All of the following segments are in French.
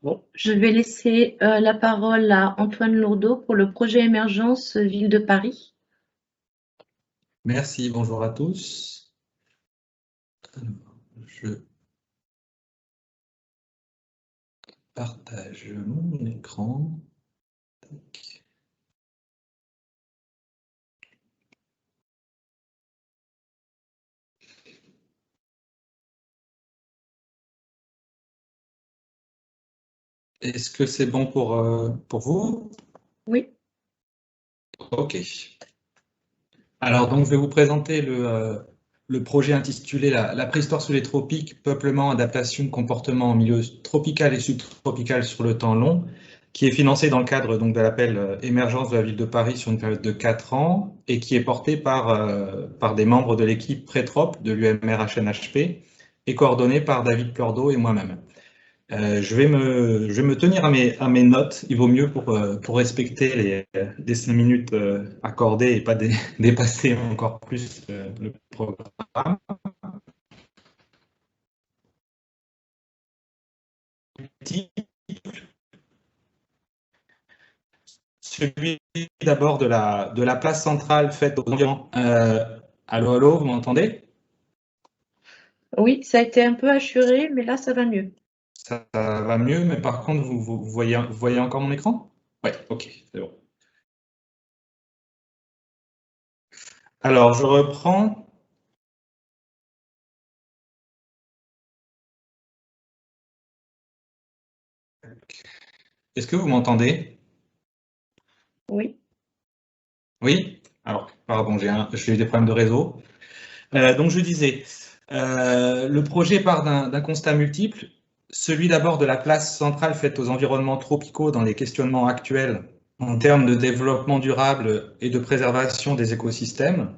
Bon, je vais laisser la parole à Antoine Lourdeau pour le projet Émergence Ville de Paris. Merci, bonjour à tous. Alors, je partage mon écran. Tac. Est-ce que c'est bon pour vous? Oui, OK. Alors, donc, je vais vous présenter le projet intitulé La préhistoire sous les tropiques, peuplement, adaptation, comportement en milieu tropical et subtropical sur le temps long, qui est financé dans le cadre donc, de l'appel Émergence de la ville de Paris sur une période de 4 ans et qui est porté par des membres de l'équipe Prétrop de l'UMR HNHP et coordonné par David Plordeau et moi-même. Je vais me tenir à mes notes. Il vaut mieux pour respecter les 5 minutes accordées et pas dépasser encore plus le programme. Celui d'abord de la place centrale faite aux environs. Allô, allô, vous m'entendez? oui, ça a été un peu assuré, mais là, ça va mieux. Ça va mieux, mais par contre, vous voyez encore mon écran? Oui, ok, c'est bon. Alors, je reprends. Est-ce que vous m'entendez? Oui, Oui? Alors, pardon, j'ai eu des problèmes de réseau. Donc, je disais, le projet part d'un constat multiple, celui d'abord de la place centrale faite aux environnements tropicaux dans les questionnements actuels en termes de développement durable et de préservation des écosystèmes.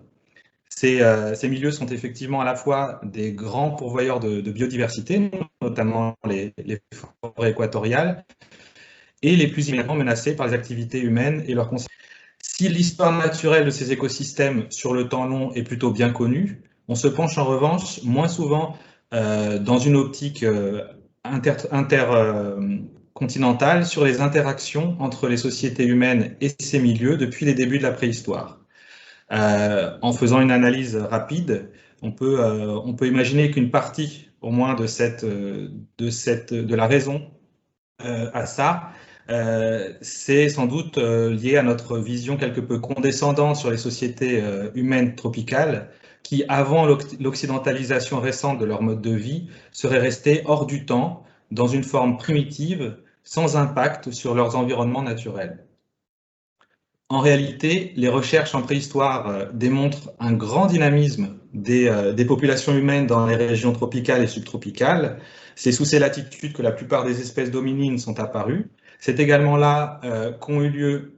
Ces milieux sont effectivement à la fois des grands pourvoyeurs de biodiversité, notamment les forêts équatoriales, et les plus immédiatement menacés par les activités humaines et leurs conséquences. Si l'histoire naturelle de ces écosystèmes sur le temps long est plutôt bien connue, on se penche en revanche moins souvent dans une optique intercontinentale sur les interactions entre les sociétés humaines et ces milieux depuis les débuts de la préhistoire. En faisant une analyse rapide, on peut imaginer qu'une partie, au moins, de la raison à ça, c'est sans doute lié à notre vision quelque peu condescendante sur les sociétés humaines tropicales qui, avant l'occidentalisation récente de leur mode de vie, seraient restées hors du temps, dans une forme primitive, sans impact sur leurs environnements naturels. En réalité, les recherches en préhistoire démontrent un grand dynamisme des populations humaines dans les régions tropicales et subtropicales. C'est sous ces latitudes que la plupart des espèces dominines sont apparues. C'est également là qu'ont eu lieu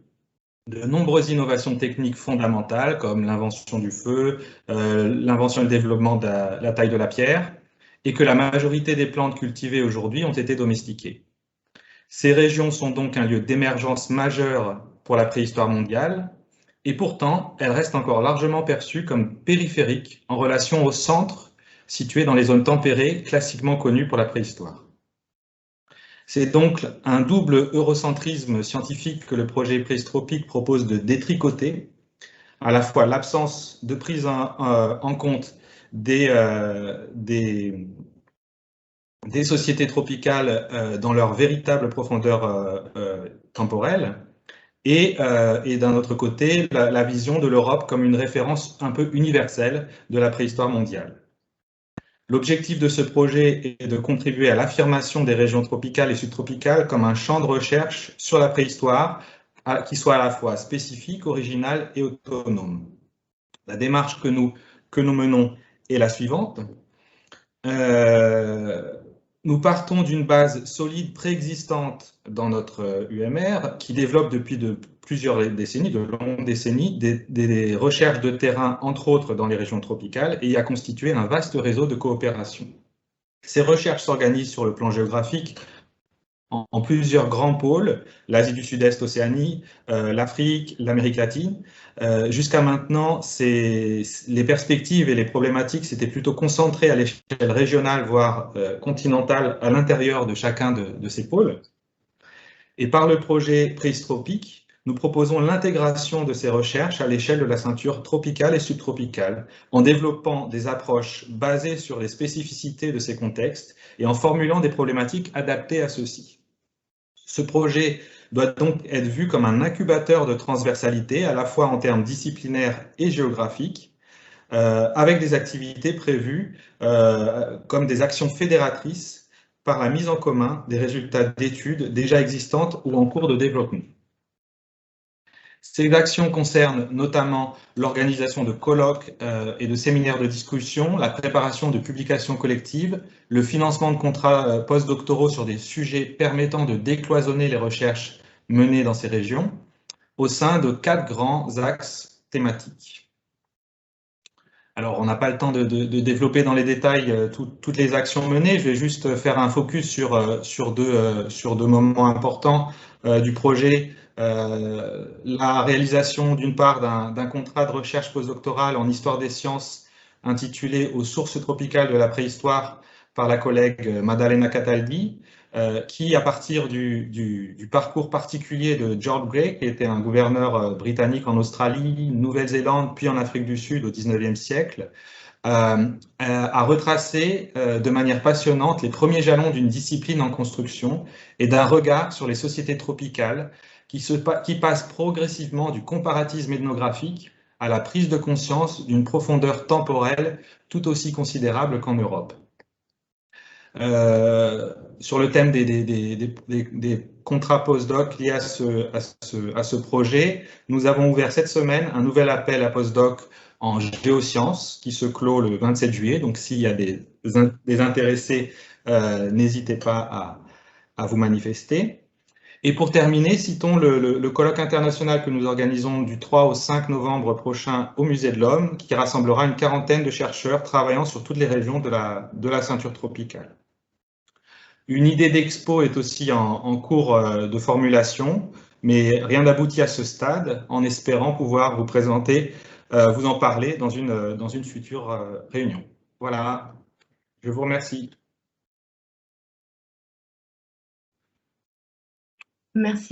de nombreuses innovations techniques fondamentales, comme l'invention du feu, l'invention et le développement de la taille de la pierre, et que la majorité des plantes cultivées aujourd'hui ont été domestiquées. Ces régions sont donc un lieu d'émergence majeur pour la préhistoire mondiale, et pourtant, elles restent encore largement perçues comme périphériques en relation au centre, situé dans les zones tempérées, classiquement connues pour la préhistoire. C'est donc un double eurocentrisme scientifique que le projet Préhistropique propose de détricoter, à la fois l'absence de prise en compte des sociétés tropicales dans leur véritable profondeur temporelle, et d'un autre côté, la vision de l'Europe comme une référence un peu universelle de la préhistoire mondiale. L'objectif de ce projet est de contribuer à l'affirmation des régions tropicales et subtropicales comme un champ de recherche sur la préhistoire qui soit à la fois spécifique, original et autonome. La démarche que nous menons est la suivante. Nous partons d'une base solide préexistante dans notre UMR qui développe depuis plusieurs décennies, de longues décennies, des recherches de terrain, entre autres dans les régions tropicales, et y a constitué un vaste réseau de coopération. Ces recherches s'organisent sur le plan géographique en plusieurs grands pôles, l'Asie du Sud-Est, Océanie, l'Afrique, l'Amérique latine. Jusqu'à maintenant, les perspectives et les problématiques s'étaient plutôt concentrées à l'échelle régionale, voire continentale, à l'intérieur de chacun de ces pôles. Et par le projet Préhistropique, nous proposons l'intégration de ces recherches à l'échelle de la ceinture tropicale et subtropicale, en développant des approches basées sur les spécificités de ces contextes et en formulant des problématiques adaptées à ceux-ci. Ce projet doit donc être vu comme un incubateur de transversalité, à la fois en termes disciplinaires et géographiques, avec des activités prévues comme des actions fédératrices par la mise en commun des résultats d'études déjà existantes ou en cours de développement. Ces actions concernent notamment l'organisation de colloques et de séminaires de discussion, la préparation de publications collectives, le financement de contrats postdoctoraux sur des sujets permettant de décloisonner les recherches menées dans ces régions, au sein de 4 grands axes thématiques. Alors, on n'a pas le temps de développer dans les détails toutes les actions menées. Je vais juste faire un focus sur deux moments importants du projet. La réalisation, d'une part, d'un contrat de recherche postdoctorale en histoire des sciences intitulé « Aux sources tropicales de la préhistoire » par la collègue Maddalena Cataldi, qui, à partir du parcours particulier de George Gray, qui était un gouverneur britannique en Australie, Nouvelle-Zélande, puis en Afrique du Sud au XIXe siècle, a retracé de manière passionnante les premiers jalons d'une discipline en construction et d'un regard sur les sociétés tropicales qui passent progressivement du comparatisme ethnographique à la prise de conscience d'une profondeur temporelle tout aussi considérable qu'en Europe. Sur le thème des contrats postdoc liés à ce projet, nous avons ouvert cette semaine un nouvel appel à postdoc en géosciences qui se clôt le 27 juillet. Donc, s'il y a des intéressés, n'hésitez pas à vous manifester. Et pour terminer, citons le colloque international que nous organisons du 3 au 5 novembre prochain au Musée de l'Homme, qui rassemblera une quarantaine de chercheurs travaillant sur toutes les régions de la ceinture tropicale. Une idée d'expo est aussi en cours de formulation, mais rien n'aboutit à ce stade, en espérant pouvoir vous présenter, vous en parler dans une future réunion. Voilà, je vous remercie. Merci.